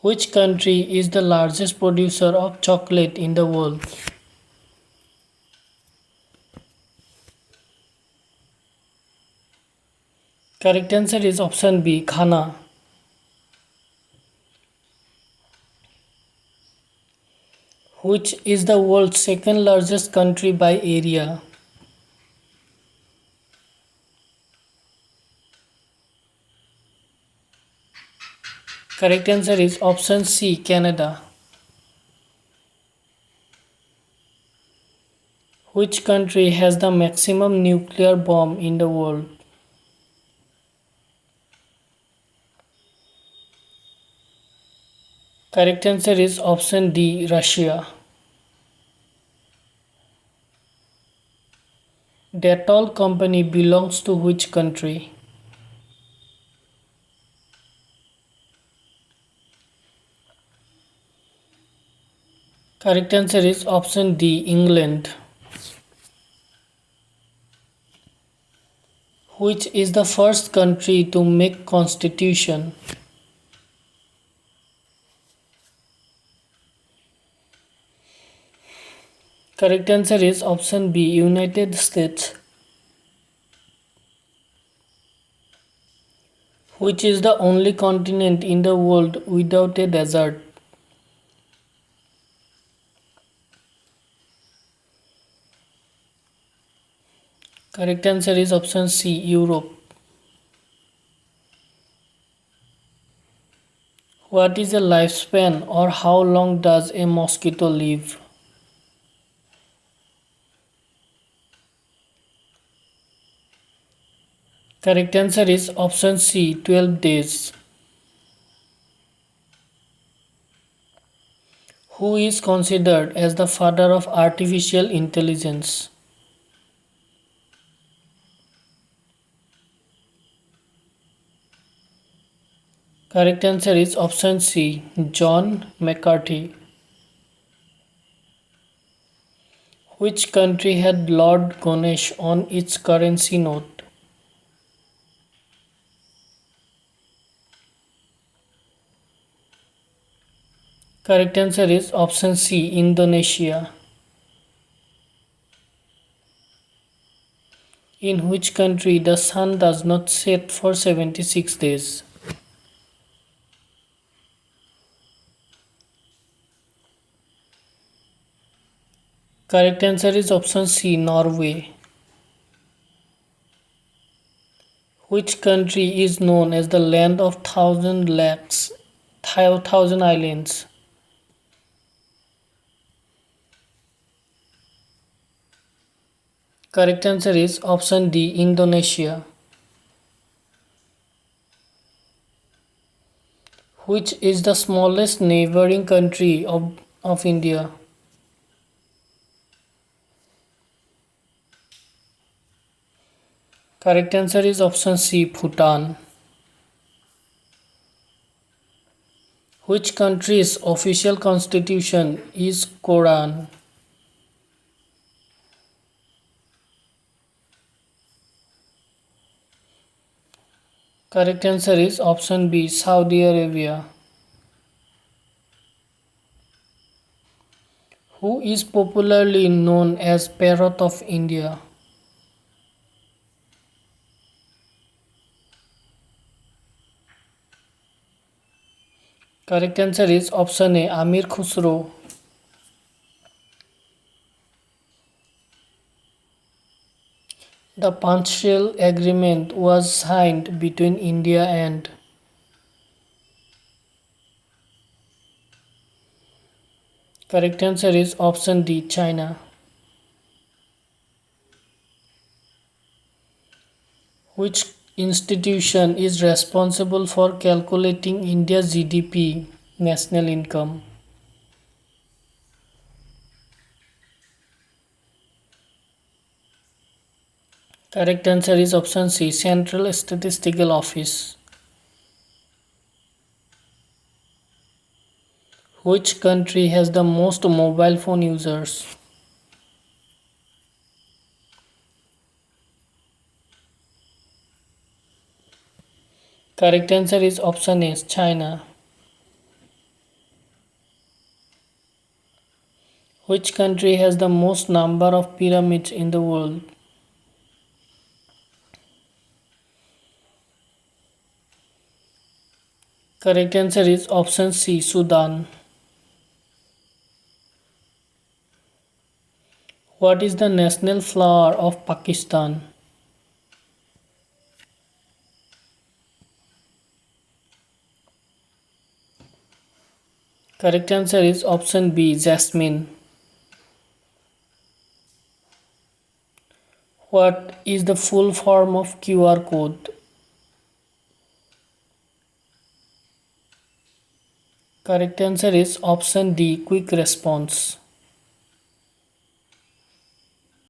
Which country is the largest producer of chocolate in the world? Correct answer is option B, Ghana. Which is the world's second largest country by area? Correct answer is option C, Canada. Which country has the maximum nuclear bomb in the world? Correct answer is option D, Russia. Dettol company belongs to which country? Correct answer is option D, England. Which is the first country to make constitution? Correct answer is option B, United States. Which is the only continent in the world without a desert? Correct answer is option C, Europe. What is the lifespan or how long does a mosquito live? Correct answer is option C, 12 days. Who is considered as the father of artificial intelligence? Correct answer is option C, John McCarthy. Which country had Lord Ganesh on its currency note? Correct answer is option C, Indonesia. In which country the sun does not set for 76 days? Correct answer is option C, Norway. Which country is known as the land of thousand lakes, thousand islands? Correct answer is option D, Indonesia. Which is the smallest neighboring country of India? Correct answer is option C, Bhutan. Which country's official constitution is Quran? Correct answer is option B, Saudi Arabia. Who is popularly known as Parrot of India? Correct answer is option A, Amir Khusro. The Panchshel Agreement was signed between India and. Correct answer is option D, China. Which institution is responsible for calculating India's GDP, national income? Correct answer is option C, Central Statistical Office. Which country has the most mobile phone users? Correct answer is option A, China. Which country has the most number of pyramids in the world? Correct answer is option C, Sudan. What is the national flower of Pakistan? Correct answer is option B, jasmine. What is the full form of QR code? Correct answer is option D, quick response.